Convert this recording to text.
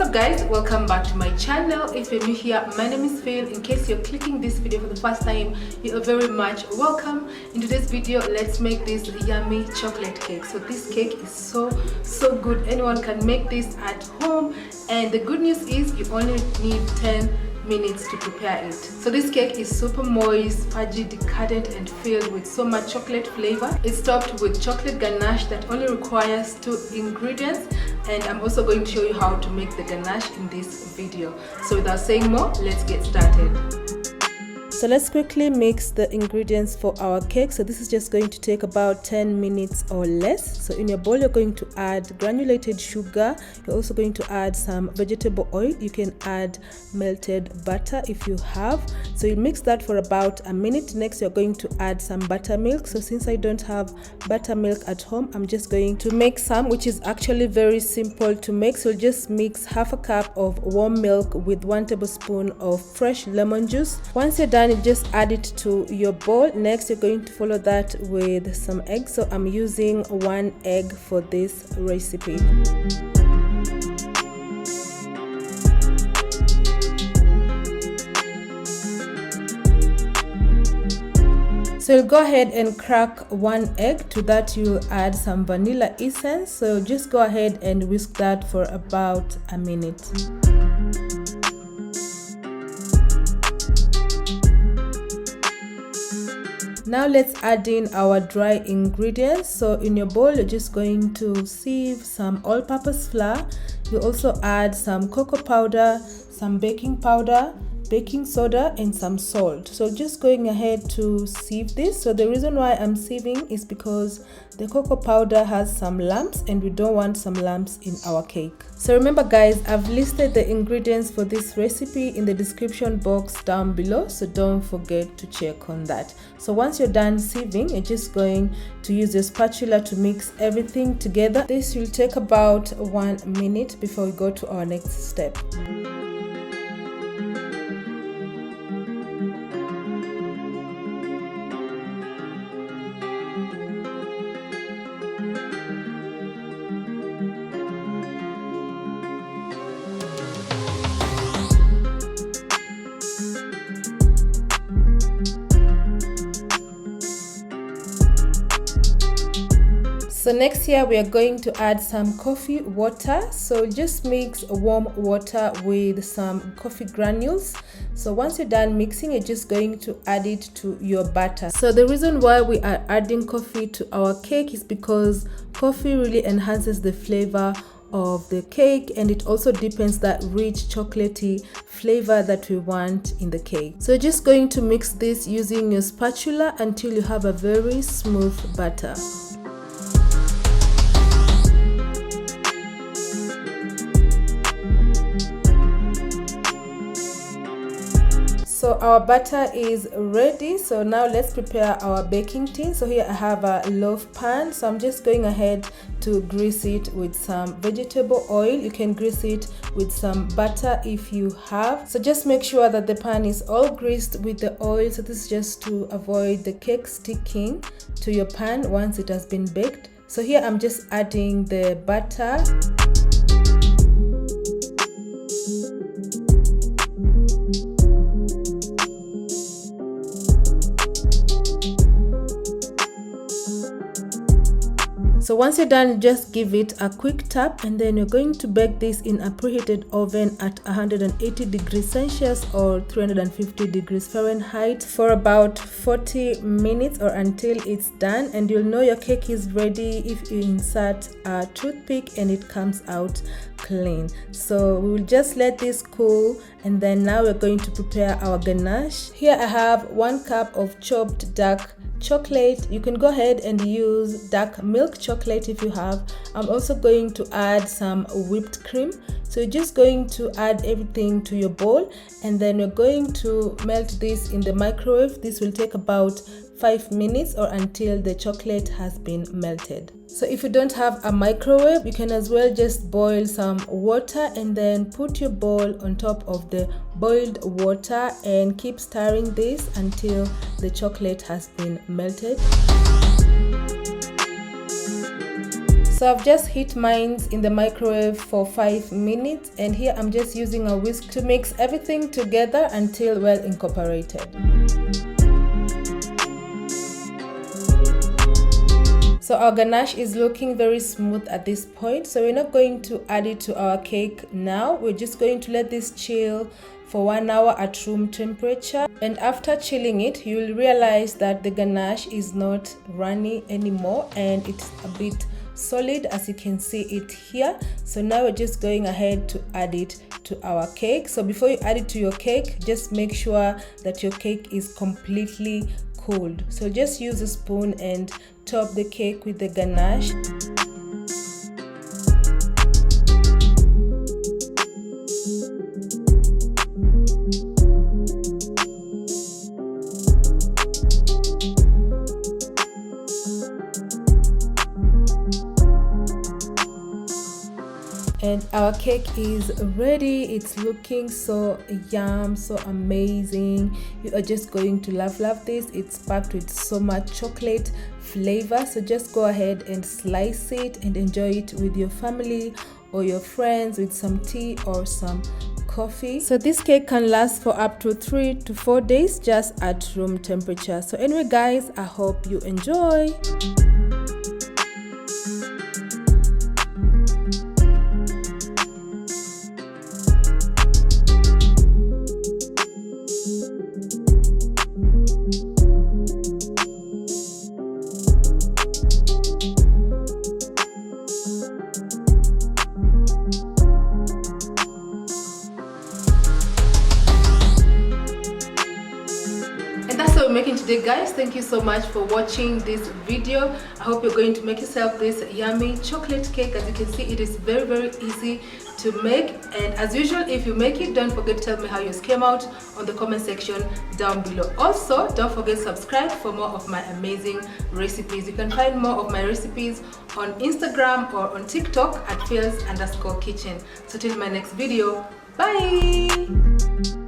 up guys, welcome back to my channel. If you're new here, my name is Phil. In case you're clicking this video for the first time, you are very much welcome. In today's video, let's make this yummy chocolate cake. So this cake is so good. Anyone can make this at home, and the good news is you only need 10 minutes to prepare it. So this cake is super moist, fudgy, decadent, and filled with so much chocolate flavor. It's topped with chocolate ganache that only requires 2 ingredients, and I'm also going to show you how to make the ganache in this video. So without saying more, let's get started. So let's quickly mix the ingredients for our cake. So this is just going to take about 10 minutes or less. So in your bowl, you're going to add granulated sugar. You're also going to add some vegetable oil. You can add melted butter if you have. So you mix that for about a minute. Next, you're going to add some buttermilk. So since I don't have buttermilk at home, I'm just going to make some, which is actually very simple to make. So just mix half a cup of warm milk with 1 tablespoon of fresh lemon juice. Once you're done, you just add it to your bowl. Next, you're going to follow that with some eggs. So I'm using 1 egg for this recipe. So you'll go ahead and crack 1 egg. To that, you'll add some vanilla essence. So just go ahead and whisk that for about a minute. Now let's add in our dry ingredients. So in your bowl, you're just going to sieve some all-purpose flour. You also add some cocoa powder, some baking powder, baking soda, and some salt. So just going ahead to sieve this. So the reason why I'm sieving is because the cocoa powder has some lumps, and we don't want some lumps in our cake. So remember guys, I've listed the ingredients for this recipe in the description box down below, so don't forget to check on that. So once you're done sieving, you're just going to use your spatula to mix everything together. This will take about 1 minute before we go to our next step. So next here we are going to add some coffee water. So just mix warm water with some coffee granules. So once you're done mixing, you're just going to add it to your batter. So the reason why we are adding coffee to our cake is because coffee really enhances the flavor of the cake, and it also deepens that rich chocolatey flavor that we want in the cake. So just going to mix this using your spatula until you have a very smooth batter. So our batter is ready. So now let's prepare our baking tin. So here I have a loaf pan. So I'm just going ahead to grease it with some vegetable oil. You can grease it with some butter if you have. So just make sure that the pan is all greased with the oil. So this is just to avoid the cake sticking to your pan once it has been baked. So here I'm just adding the butter. So once you're done, just give it a quick tap, and then you're going to bake this in a preheated oven at 180 degrees Celsius or 350 degrees Fahrenheit for about 40 minutes or until it's done. And you'll know your cake is ready if you insert a toothpick and it comes out clean. So we will just let this cool, and then now we're going to prepare our ganache. Here I have 1 cup of chopped dark chocolate. You can go ahead and use dark milk chocolate if you have. I'm also going to add some whipped cream. So you're just going to add everything to your bowl, and then you're going to melt this in the microwave. This will take about 5 minutes or until the chocolate has been melted. So if you don't have a microwave, you can as well just boil some water and then put your bowl on top of the boiled water and keep stirring this until the chocolate has been melted. So I've just heat mine in the microwave for 5 minutes, and here I'm just using a whisk to mix everything together until well incorporated. So our ganache is looking very smooth at this point, so we're not going to add it to our cake now. We're just going to let this chill for 1 hour at room temperature, and after chilling it, you will realize that the ganache is not runny anymore and it's a bit solid, as you can see it here. So now we're just going ahead to add it to our cake. So before you add it to your cake, just make sure that your cake is completely cooled. So just use a spoon and top the cake with the ganache. And our cake is ready. It's looking so yum, so amazing. You are just going to love this. It's packed with so much chocolate flavor, so just go ahead and slice it and enjoy it with your family or your friends with some tea or some coffee. So this cake can last for up to 3 to 4 days just at room temperature. So anyway guys, I hope you enjoy. Making today guys. Thank you so much for watching this video. I hope you're going to make yourself this yummy chocolate cake. As you can see, it is very easy to make, and as usual, if you make it, don't forget to tell me how yours came out on the comment section down below. Also, don't forget to subscribe for more of my amazing recipes. You can find more of my recipes on Instagram or on TikTok at Phils_kitchen. So till my next video, bye.